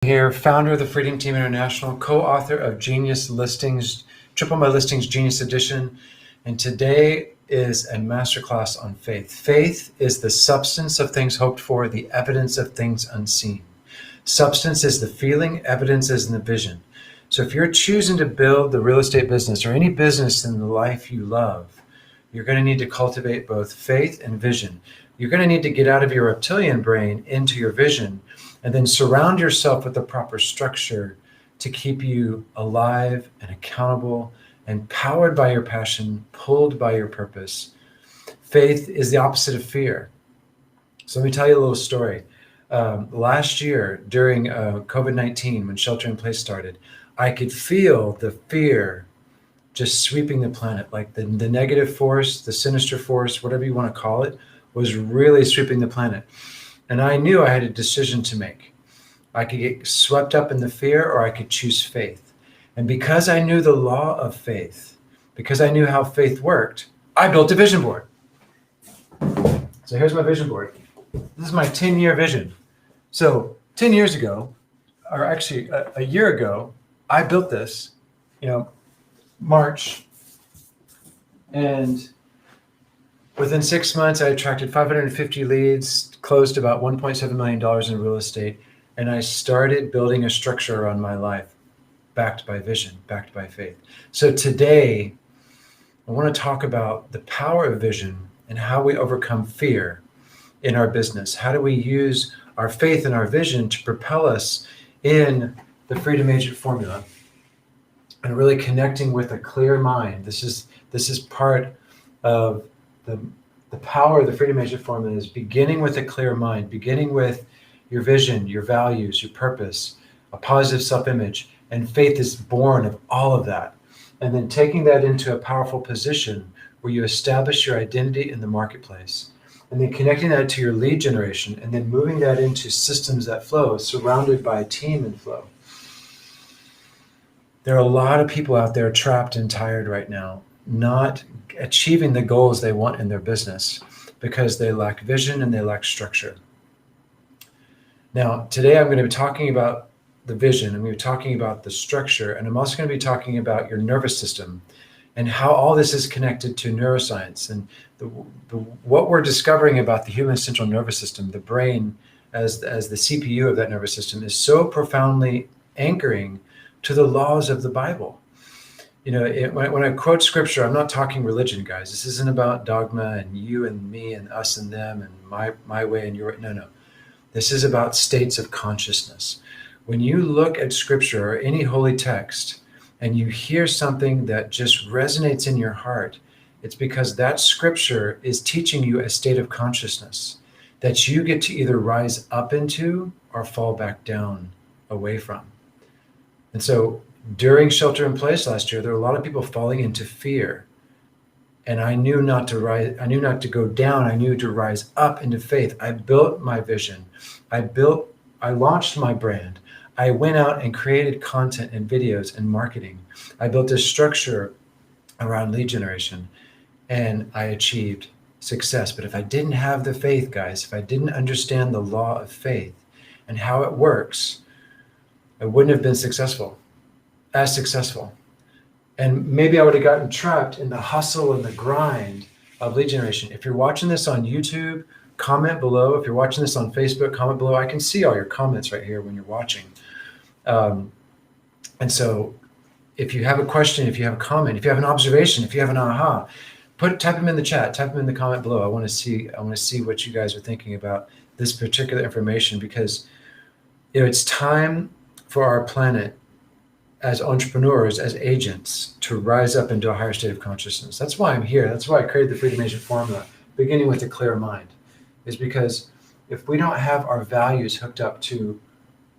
Here, founder of the Freedom Team International, co-author of Genius Listings, Triple My Listings Genius Edition, and today is a masterclass on faith. Faith is the substance of things hoped for, the evidence of things unseen. Substance is the feeling, evidence is the vision. So if you're choosing to build the real estate business or any business in the life you love, you're going to need to cultivate both faith and vision. You're going to need to get out of your reptilian brain into your vision, and then surround yourself with the proper structure to keep you alive and accountable and powered by your passion, pulled by your purpose. Faith is the opposite of fear. So let me tell you a little story. Last year during COVID-19, when shelter in place started, I could feel the fear just sweeping the planet, like the negative force, the sinister force, whatever you want to call it, was really sweeping the planet. And I knew I had a decision to make. I could get swept up in the fear, or I could choose faith. And because I knew the law of faith, because I knew how faith worked, I built a vision board. So here's my vision board. This is my 10-year vision. So 10 years ago, or actually a year ago, I built this, March. And within 6 months, I attracted 550 leads, closed about $1.7 million in real estate, and I started building a structure around my life, backed by vision, backed by faith. So today, I want to talk about the power of vision and how we overcome fear in our business. How do we use our faith and our vision to propel us in the Freedom Agent formula and really connecting with a clear mind? This is part of the power of the Freedom Agent formula, is beginning with a clear mind, beginning with your vision, your values, your purpose, a positive self-image, and faith is born of all of that. And then taking that into a powerful position where you establish your identity in the marketplace, and then connecting that to your lead generation, and then moving that into systems that flow, surrounded by a team and flow. There are a lot of people out there trapped and tired right now, not achieving the goals they want in their business because they lack vision and they lack structure. Now, today I'm going to be talking about the vision, I'm going to be talking about the structure, and I'm also going to be talking about your nervous system and how all this is connected to neuroscience and what we're discovering about the human central nervous system, the brain as the CPU of that nervous system, is so profoundly anchoring to the laws of the Bible. When I quote scripture, I'm not talking religion, guys. This isn't about dogma and you and me and us and them and my way and your way. No. This is about states of consciousness. When you look at scripture or any holy text and you hear something that just resonates in your heart, it's because that scripture is teaching you a state of consciousness that you get to either rise up into or fall back down away from. And so during shelter in place last year, there were a lot of people falling into fear. And I knew not to rise, I knew not to go down, I knew to rise up into faith. I built my vision. I launched my brand. I went out and created content and videos and marketing. I built a structure around lead generation, and I achieved success. But if I didn't have the faith, guys, if I didn't understand the law of faith and how it works, I wouldn't have been successful. And maybe I would have gotten trapped in the hustle and the grind of lead generation. If you're watching this on YouTube, comment below. If you're watching this on Facebook, comment below. I can see all your comments right here when you're watching. And so if you have a question, if you have a comment, if you have an observation, if you have an aha, type them in the chat, type them in the comment below. I want to see what you guys are thinking about this particular information, because it's time for our planet as entrepreneurs, as agents, to rise up into a higher state of consciousness. That's why I'm here. That's why I created the Freedom Agent formula, beginning with a clear mind, is because if we don't have our values hooked up to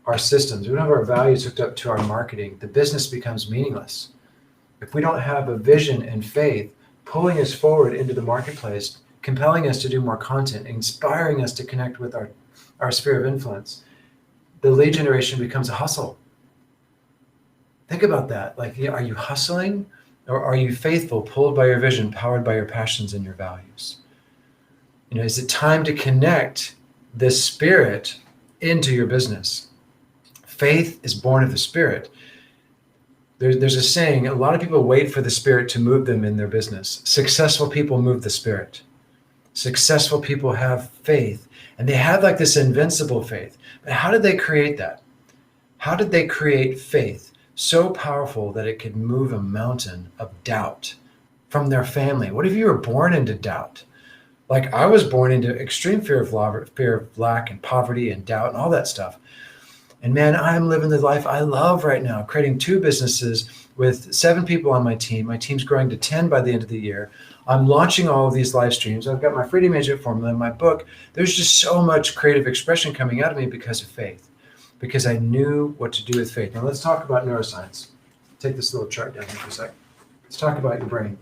our systems, we don't have our values hooked up to our marketing, the business becomes meaningless. If we don't have a vision and faith pulling us forward into the marketplace, compelling us to do more content, inspiring us to connect with our sphere of influence, the lead generation becomes a hustle. Think about that. Are you hustling, or are you faithful, pulled by your vision, powered by your passions and your values? Is it time to connect this spirit into your business? Faith is born of the Spirit. There's a saying, a lot of people wait for the Spirit to move them in their business. Successful people move the Spirit. Successful people have faith, and they have like this invincible faith. But how did they create that? How did they create faith so powerful that it could move a mountain of doubt from their family? What if you were born into doubt? Like I was born into extreme fear of lack and poverty and doubt and all that stuff. And man, I'm living the life I love right now, creating 2 businesses with 7 people on my team. My team's growing to 10 by the end of the year. I'm launching all of these live streams. I've got my Freedom Agent formula in my book. There's just so much creative expression coming out of me because of faith, because I knew what to do with faith. Now let's talk about neuroscience. Take this little chart down here for a second. Let's talk about your brain.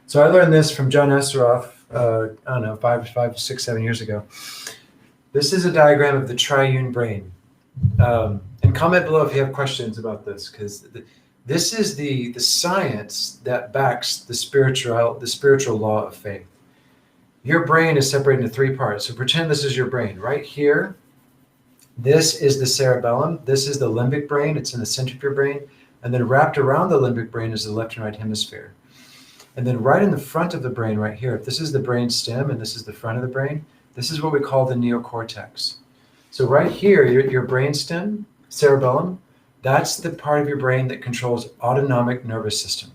So I learned this from John Esseroff, I don't know, 5, 6, 7 years ago. This is a diagram of the triune brain. And comment below if you have questions about this, because this is the science that backs the spiritual law of faith. Your brain is separated into 3 parts. So pretend this is your brain. Right here, this is the cerebellum. This is the limbic brain. It's in the center of your brain. And then wrapped around the limbic brain is the left and right hemisphere. And then right in the front of the brain right here, if this is the brain stem and this is the front of the brain, this is what we call the neocortex. So right here, your brain stem, cerebellum, that's the part of your brain that controls autonomic nervous system.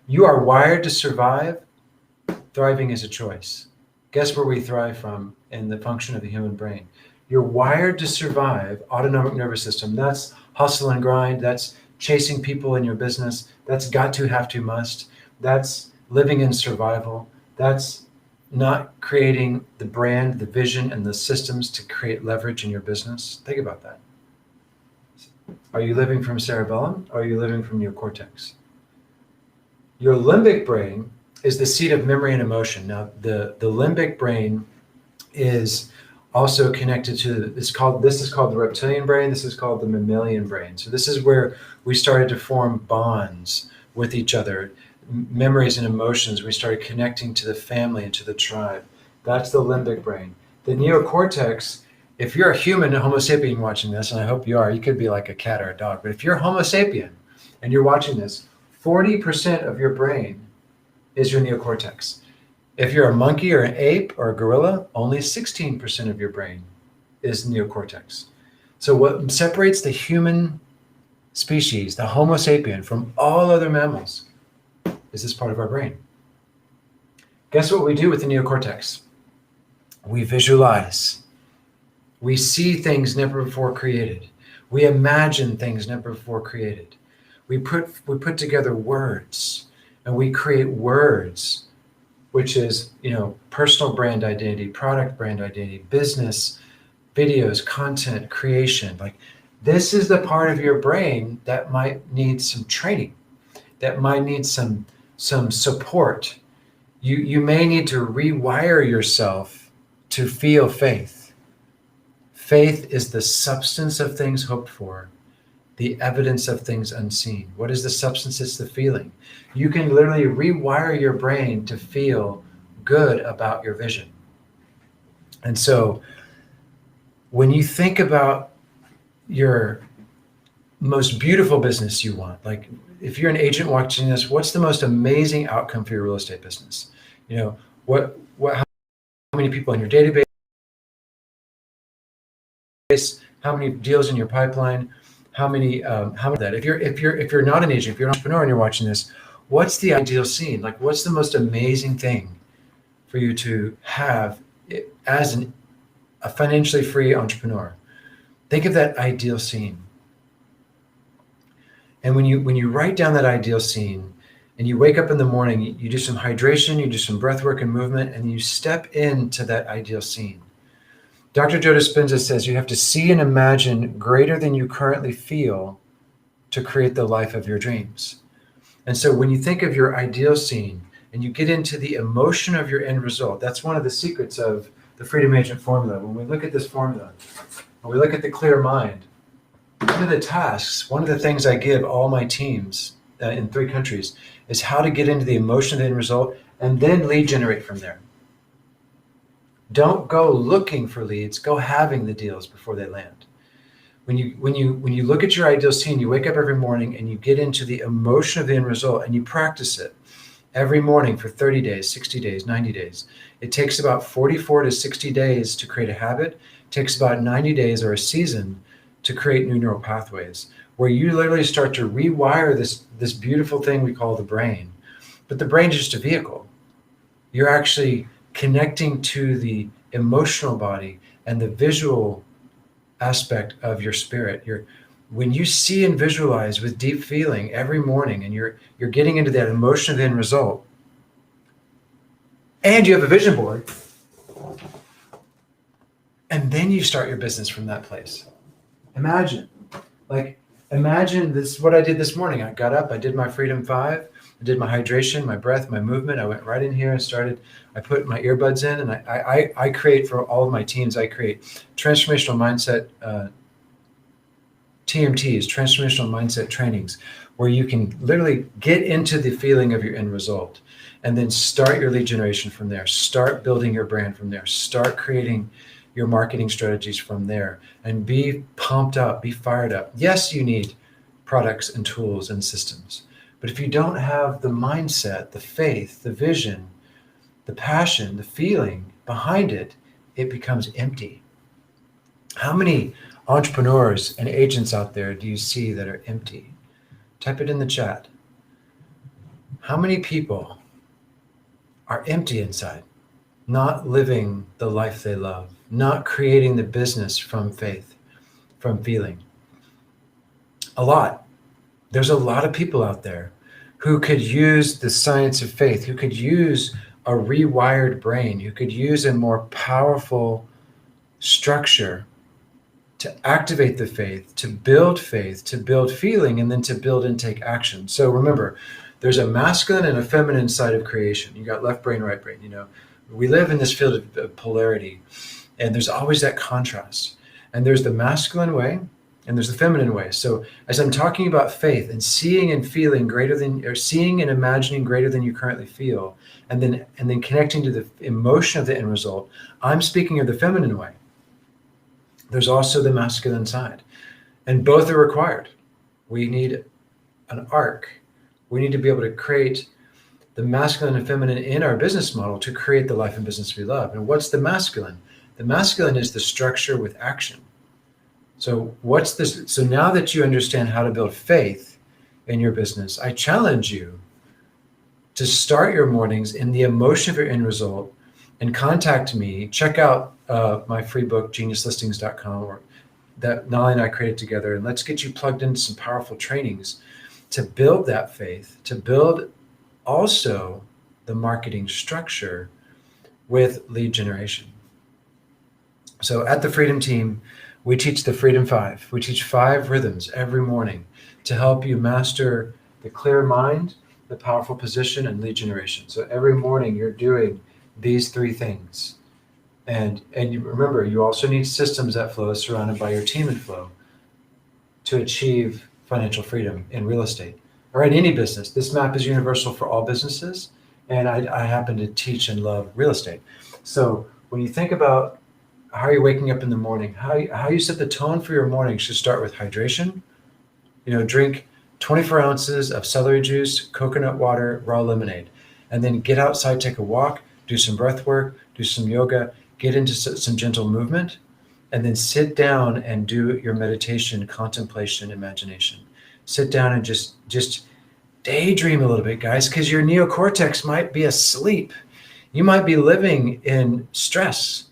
You are wired to survive. Thriving is a choice. Guess where we thrive from in the function of the human brain? You're wired to survive, autonomic nervous system. That's hustle and grind. That's chasing people in your business. That's got to, have to, must. That's living in survival. That's not creating the brand, the vision, and the systems to create leverage in your business. Think about that. Are you living from cerebellum or are you living from neocortex? Your limbic brain is the seat of memory and emotion. Now, the limbic brain is also connected to, this is called the reptilian brain. This is called the mammalian brain. So this is where we started to form bonds with each other, memories and emotions. We started connecting to the family and to the tribe. That's the limbic brain. The neocortex, if you're a human, a Homo sapien watching this, and I hope you are, you could be like a cat or a dog, but if you're Homo sapien and you're watching this, 40% of your brain is your neocortex. If you're a monkey or an ape or a gorilla, only 16% of your brain is neocortex. So what separates the human species, the Homo sapien, from all other mammals is this part of our brain. Guess what we do with the neocortex? We visualize. We see things never before created. We imagine things never before created. We put together words, and we create words, which is, personal brand identity, product brand identity, business, videos, content, creation. Like, this is the part of your brain that might need some training, that might need some support. You may need to rewire yourself to feel faith. Faith is the substance of things hoped for, the evidence of things unseen. What is the substance? It's the feeling. You can literally rewire your brain to feel good about your vision. And so when you think about your most beautiful business you want, like if you're an agent watching this, what's the most amazing outcome for your real estate business? How many people in your database, how many deals in your pipeline, how many that if you're not an agent, if you're an entrepreneur and you're watching this, what's the ideal scene? Like, what's the most amazing thing for you to have as a financially free entrepreneur? Think of that ideal scene. And when you write down that ideal scene and you wake up in the morning, you do some hydration, you do some breath work and movement, and you step into that ideal scene. Dr. Joe Dispenza says you have to see and imagine greater than you currently feel to create the life of your dreams. And so when you think of your ideal scene and you get into the emotion of your end result, that's one of the secrets of the Freedom Agent formula. When we look at this formula, when we look at the clear mind, one of the tasks, one of the things I give all my teams in 3 countries is how to get into the emotion of the end result and then lead generate from there. Don't go looking for leads, go having the deals before they land. When you look at your ideal scene, you wake up every morning and you get into the emotion of the end result and you practice it every morning for 30 days, 60 days, 90 days. It takes about 44 to 60 days to create a habit. It takes about 90 days or a season to create new neural pathways, where you literally start to rewire this beautiful thing we call the brain. But the brain is just a vehicle. You're actually connecting to the emotional body and the visual aspect of your spirit. When you see and visualize with deep feeling every morning, and you're getting into that emotion of the end result, and you have a vision board, and then you start your business from that place. Imagine this, what I did this morning. I got up, I did my Freedom 5, I did my hydration, my breath, my movement. I went right in here and I put my earbuds in, and I create for all of my teams, I create transformational mindset TMTs, transformational mindset trainings, where you can literally get into the feeling of your end result and then start your lead generation from there. Start building your brand from there. Start creating your marketing strategies from there, and be pumped up, be fired up. Yes, you need products and tools and systems, but if you don't have the mindset, the faith, the vision, the passion, the feeling behind it, it becomes empty. How many entrepreneurs and agents out there do you see that are empty? Type it in the chat. How many people are empty inside, not living the life they love, not creating the business from faith, from feeling? A lot. There's a lot of people out there who could use the science of faith, who could use a rewired brain, who could use a more powerful structure to activate the faith, to build feeling, and then to build and take action. So remember, there's a masculine and a feminine side of creation. You got left brain, right brain. We live in this field of polarity, and there's always that contrast. And there's the masculine way, and there's the feminine way. So as I'm talking about faith and seeing and feeling greater than, or seeing and imagining greater than you currently feel, and then connecting to the emotion of the end result, I'm speaking of the feminine way. There's also the masculine side, and both are required. We need an arc. We need to be able to create the masculine and feminine in our business model to create the life and business we love. And what's the masculine? The masculine is the structure with action. So what's this? So now that you understand how to build faith in your business, I challenge you to start your mornings in the emotion of your end result, and contact me. Check out my free book, geniuslistings.com, or that Nali and I created together. And let's get you plugged into some powerful trainings to build that faith, to build also the marketing structure with lead generation. So at the Freedom Team, we teach the Freedom 5. We teach 5 rhythms every morning to help you master the clear mind, the powerful position, and lead generation. So every morning you're doing these 3 things. And you remember, you also need systems that flow surrounded by your team and flow to achieve financial freedom in real estate or in any business. This map is universal for all businesses, and I happen to teach and love real estate. So when you think about how you're waking up in the morning, how you set the tone for your morning should start with hydration. Drink 24 ounces of celery juice, coconut water, raw lemonade, and then get outside, take a walk, do some breath work, do some yoga, get into some gentle movement, and then sit down and do your meditation, contemplation, imagination. Sit down and just daydream a little bit, guys, because your neocortex might be asleep. You might be living in stress,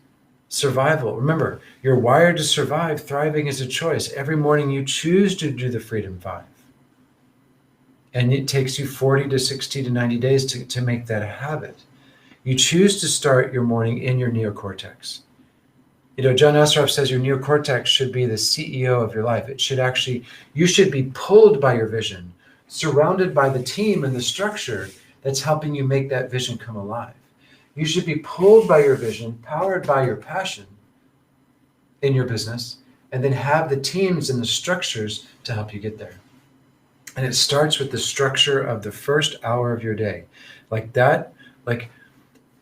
survival. Remember, you're wired to survive. Thriving is a choice. Every morning you choose to do the Freedom 5. And it takes you 40 to 60 to 90 days to make that a habit. You choose to start your morning in your neocortex. John Assaraf says your neocortex should be the CEO of your life. You should be pulled by your vision, surrounded by the team and the structure that's helping you make that vision come alive. You should be pulled by your vision, powered by your passion in your business, and then have the teams and the structures to help you get there. And it starts with the structure of the first hour of your day.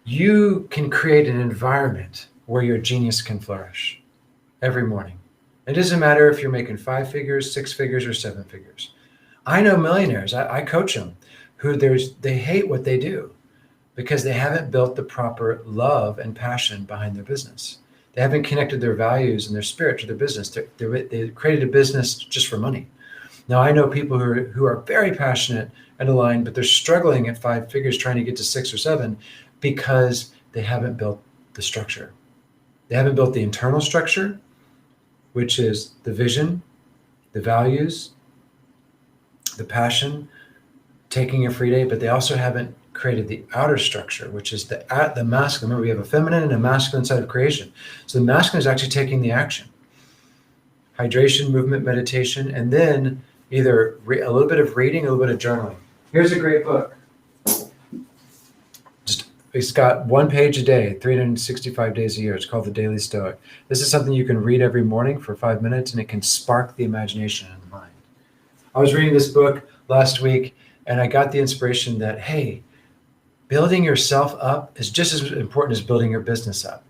You can create an environment where your genius can flourish every morning. It doesn't matter if you're making 5 figures, 6 figures, or 7 figures. I know millionaires, I coach them, who they hate what they do because they haven't built the proper love and passion behind their business. They haven't connected their values and their spirit to their business. They created a business just for money. Now, I know people who are very passionate and aligned, but they're struggling at 5 figures trying to get to 6 or 7 because they haven't built the structure. They haven't built the internal structure, which is the vision, the values, the passion, taking a free day, but they also haven't created the outer structure, which is the masculine. Remember, we have a feminine and a masculine side of creation. So the masculine is actually taking the action. Hydration, movement, meditation, and then either a little bit of reading, a little bit of journaling. Here's a great book. It's got 1 page a day, 365 days a year. It's called The Daily Stoic. This is something you can read every morning for 5 minutes, and it can spark the imagination and the mind. I was reading this book last week, and I got the inspiration that, hey, building yourself up is just as important as building your business up.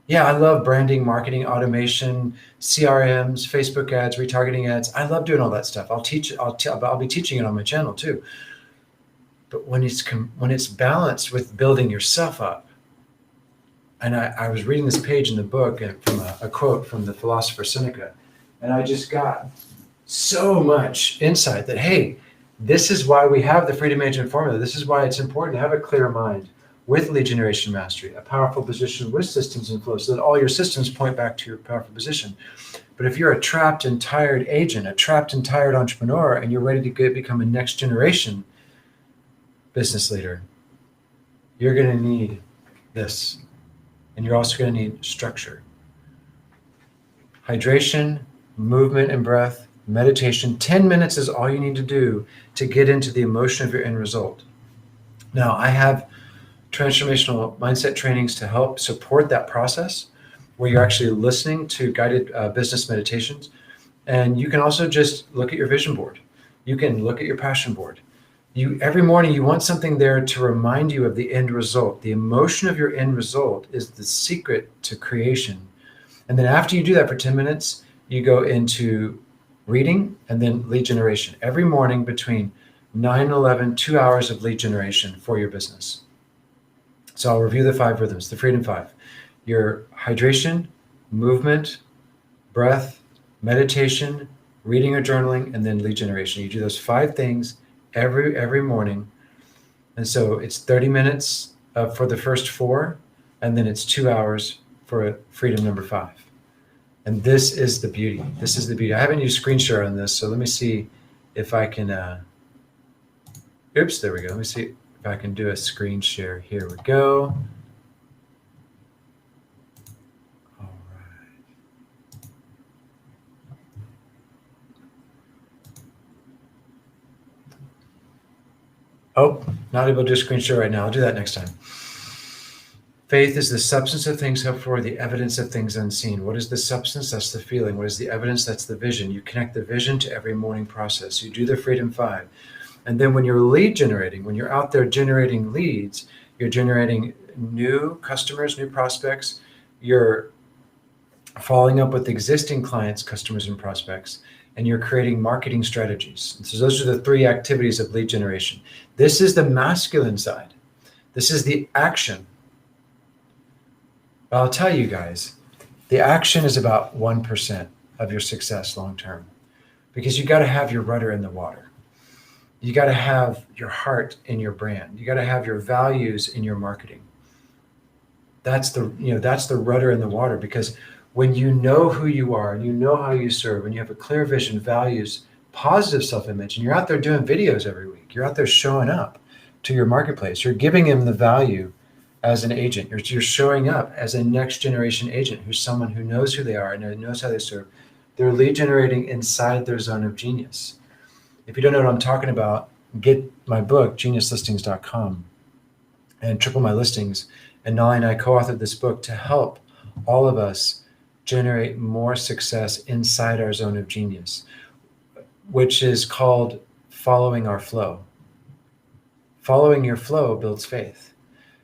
Yeah, I love branding, marketing, automation, CRMs, Facebook ads, retargeting ads. I love doing all that stuff. I'll be teaching it on my channel too. But when it's balanced with building yourself up, and I was reading this page in the book from a quote from the philosopher Seneca, and I just got so much insight that, hey, this is why we have the Freedom Agent formula. This is why it's important to have a clear mind with lead generation mastery, a powerful position with systems and flow, so that all your systems point back to your powerful position. But if you're a trapped and tired agent, a trapped and tired entrepreneur, and you're ready to become a next generation business leader, you're going to need this. And you're also going to need structure. Hydration, movement and breath, meditation. 10 minutes is all you need to do to get into the emotion of your end result. Now, I have transformational mindset trainings to help support that process, where you're actually listening to guided business meditations. And you can also just look at your vision board. You can look at your passion board. Every morning you want something there to remind you of the end result. The emotion of your end result is the secret to creation. And then after you do that for 10 minutes, you go into reading and then lead generation. Every morning between 9 and 11, 2 hours of lead generation for your business. So I'll review the 5 rhythms, the Freedom 5. Your hydration, movement, breath, meditation, reading or journaling, and then lead generation. You do those 5 things every morning. And so it's 30 minutes for the first 4, and then it's 2 hours for freedom number 5. And this is the beauty. This is the beauty. I haven't used screen share on this, so let me see if I can, oops, there we go. Let me see if I can do a screen share. Here we go. All right. Oh, not able to do a screen share right now. I'll do that next time. Faith is the substance of things hoped for, the evidence of things unseen. What is the substance? That's the feeling. What is the evidence? That's the vision. You connect the vision to every morning process. You do the Freedom 5. And then when you're lead generating, when you're out there generating leads, you're generating new customers, new prospects. You're following up with existing clients, customers, and prospects. And you're creating marketing strategies. And so those are the 3 activities of lead generation. This is the masculine side. This is the action. I'll tell you guys, the action is about 1% of your success long-term, because you got to have your rudder in the water. You got to have your heart in your brand. You got to have your values in your marketing. That's the rudder in the water, because when you know who you are and you know how you serve and you have a clear vision, values, positive self-image, and you're out there doing videos every week, you're out there showing up to your marketplace, you're giving them the value as an agent. You're showing up as a next generation agent, who's someone who knows who they are and knows how they serve. They're lead generating inside their zone of genius. If you don't know what I'm talking about, get my book, geniuslistings.com, and triple my listings. And Nolly and I co-authored this book to help all of us generate more success inside our zone of genius, which is called following our flow. Following your flow builds faith.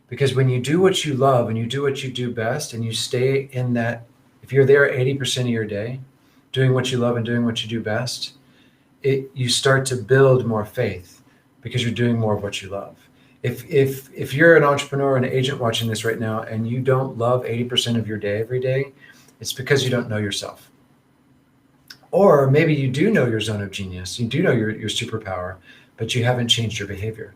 Because when you do what you love and you do what you do best and you stay in that, if you're there 80% of your day, doing what you love and doing what you do best, you start to build more faith because you're doing more of what you love. If you're an entrepreneur, an agent watching this right now, and you don't love 80% of your day every day, it's because you don't know yourself. Or maybe you do know your zone of genius, you do know your superpower, but you haven't changed your behavior.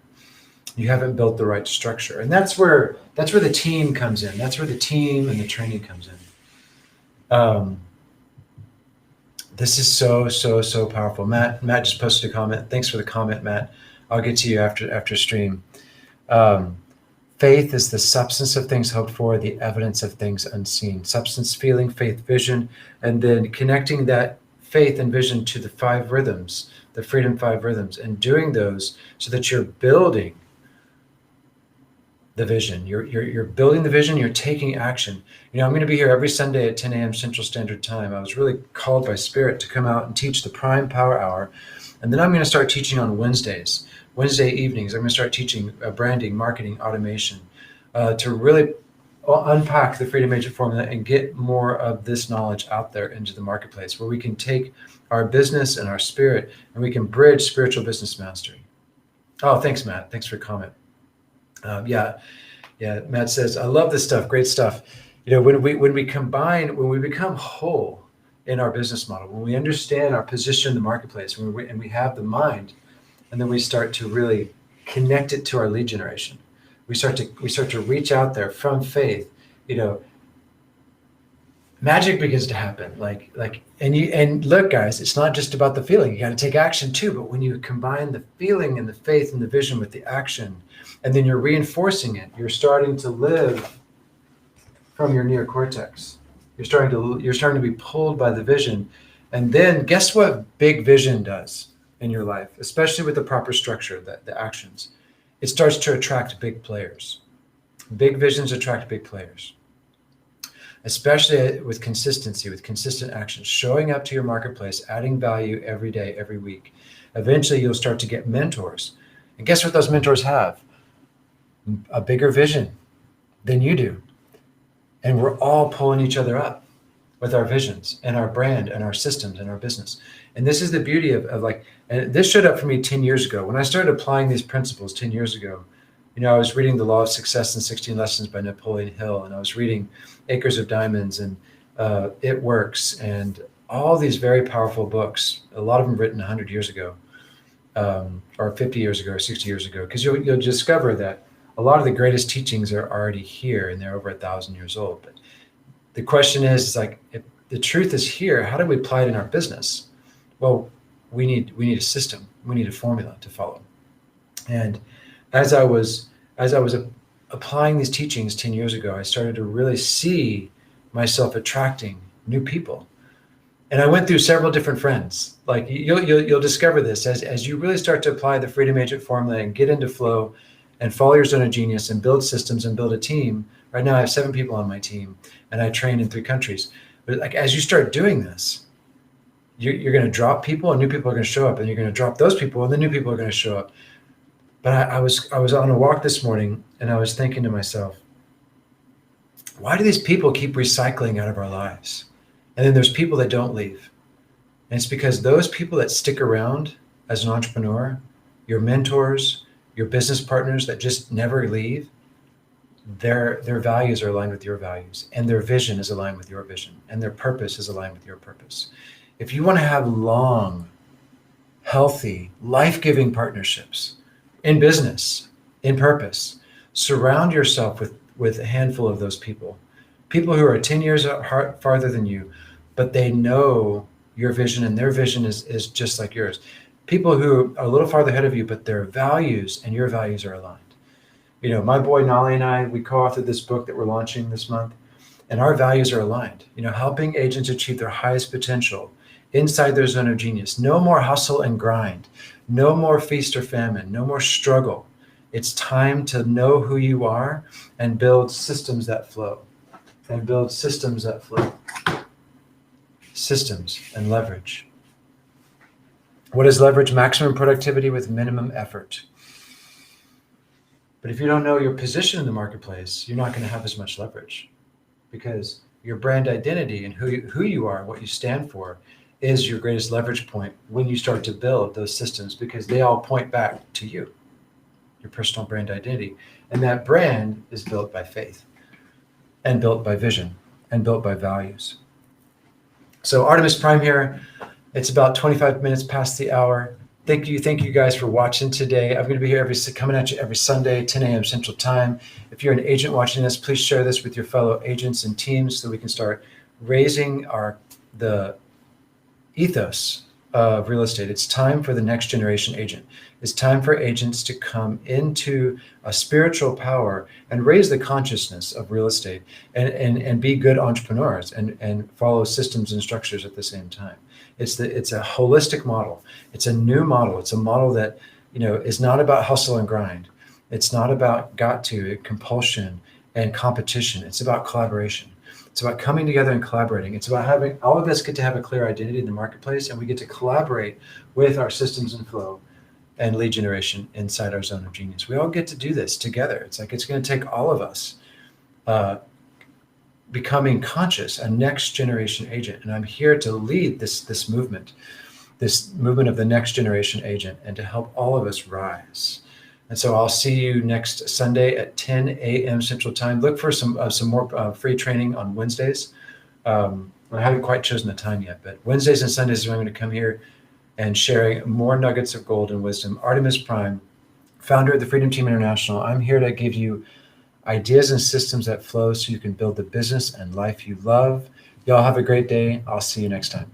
You haven't built the right structure. And that's where the team comes in. That's where the team and the training comes in. This is so powerful. Matt just posted a comment. Thanks for the comment, Matt. I'll get to you after stream. Faith is the substance of things hoped for, the evidence of things unseen. Substance, feeling, faith, vision, and then connecting that faith and vision to the 5 rhythms, the Freedom 5 rhythms, and doing those so that you're building the vision. You're building the vision. You're taking action. I'm going to be here every Sunday at 10 a.m. Central Standard Time. I was really called by Spirit to come out and teach the Prime Power Hour, and then I'm going to start teaching on Wednesday evenings. I'm going to start teaching branding, marketing, automation, to really unpack the Freedom Agent Formula and get more of this knowledge out there into the marketplace, where we can take our business and our spirit and we can bridge spiritual business mastery. Oh, thanks, Matt. Thanks for your comment. Yeah. Matt says, I love this stuff. Great stuff. When we become whole in our business model, when we understand our position in the marketplace, and we have the mind, and then we start to really connect it to our lead generation. We start to reach out there from faith. Magic begins to happen. And look, guys, it's not just about the feeling. You got to take action too. But when you combine the feeling and the faith and the vision with the action, and then you're reinforcing it, you're starting to live from your neocortex. You're starting to be pulled by the vision. And then guess what big vision does in your life, especially with the proper structure, the actions? It starts to attract big players. Big visions attract big players, especially with consistency, with consistent action, showing up to your marketplace, adding value every day, every week. Eventually, you'll start to get mentors. And guess what those mentors have? A bigger vision than you do. And we're all pulling each other up with our visions and our brand and our systems and our business. And this is the beauty of and this showed up for me 10 years ago. When I started applying these principles 10 years ago, I was reading The Law of Success in 16 Lessons by Napoleon Hill, and I was reading Acres of Diamonds and It Works, and all these very powerful books, a lot of them written 100 years ago, or 50 years ago, or 60 years ago, because you'll discover that a lot of the greatest teachings are already here, and they're over 1,000 years old. But the question is if the truth is here, how do we apply it in our business? Well, we need a system. We need a formula to follow. And as I was applying these teachings 10 years ago, I started to really see myself attracting new people. And I went through several different friends. You'll discover this as you really start to apply the Freedom Agent Formula and get into flow and follow your zone of genius and build systems and build a team. Right now I have 7 people on my team, and I train in 3 countries. But as you start doing this, you're going to drop people and new people are going to show up, and you're going to drop those people and the new people are going to show up. But I was on a walk this morning, and I was thinking to myself, why do these people keep recycling out of our lives? And then there's people that don't leave. And it's because those people that stick around as an entrepreneur, your mentors, your business partners that just never leave, their values are aligned with your values, and their vision is aligned with your vision, and their purpose is aligned with your purpose. If you want to have long, healthy, life-giving partnerships in business, in purpose, surround yourself with a handful of those people who are 10 years farther than you, but they know your vision, and their vision is just like yours. People who are a little farther ahead of you, but their values and your values are aligned. My boy Nolly and I, we co-authored this book that we're launching this month, and our values are aligned. Helping agents achieve their highest potential inside their zone of genius. No more hustle and grind. No more feast or famine. No more struggle. It's time to know who you are and build systems that flow. Systems and leverage. What is leverage? Maximum productivity with minimum effort. But if you don't know your position in the marketplace, you're not going to have as much leverage, because your brand identity and who you are, what you stand for, is your greatest leverage point when you start to build those systems, because they all point back to you, your personal brand identity. And that brand is built by faith and built by vision and built by values. So Artemis Prime here. It's about 25 minutes past the hour. Thank you guys for watching today. I'm going to be here coming at you every Sunday, 10 a.m. Central Time. If you're an agent watching this, please share this with your fellow agents and teams so we can start raising the ethos of real estate. It's time for the next generation agent. It's time for agents to come into a spiritual power and raise the consciousness of real estate and be good entrepreneurs and follow systems and structures at the same time. It's a holistic model. It's a new model. It's a model that, is not about hustle and grind. It's not about compulsion and competition. It's about collaboration. It's about coming together and collaborating. It's about having all of us get to have a clear identity in the marketplace, and we get to collaborate with our systems and flow and lead generation inside our zone of genius. We all get to do this together. It's like it's going to take all of us becoming conscious, a next generation agent. And I'm here to lead this movement of the next generation agent, and to help all of us rise. And so I'll see you next Sunday at 10 a.m. Central Time. Look for some more free training on Wednesdays. I haven't quite chosen the time yet, but Wednesdays and Sundays is when I'm going to come here and sharing more nuggets of gold and wisdom. Artemis Prime, founder of the Freedom Team International. I'm here to give you ideas and systems that flow so you can build the business and life you love. Y'all have a great day. I'll see you next time.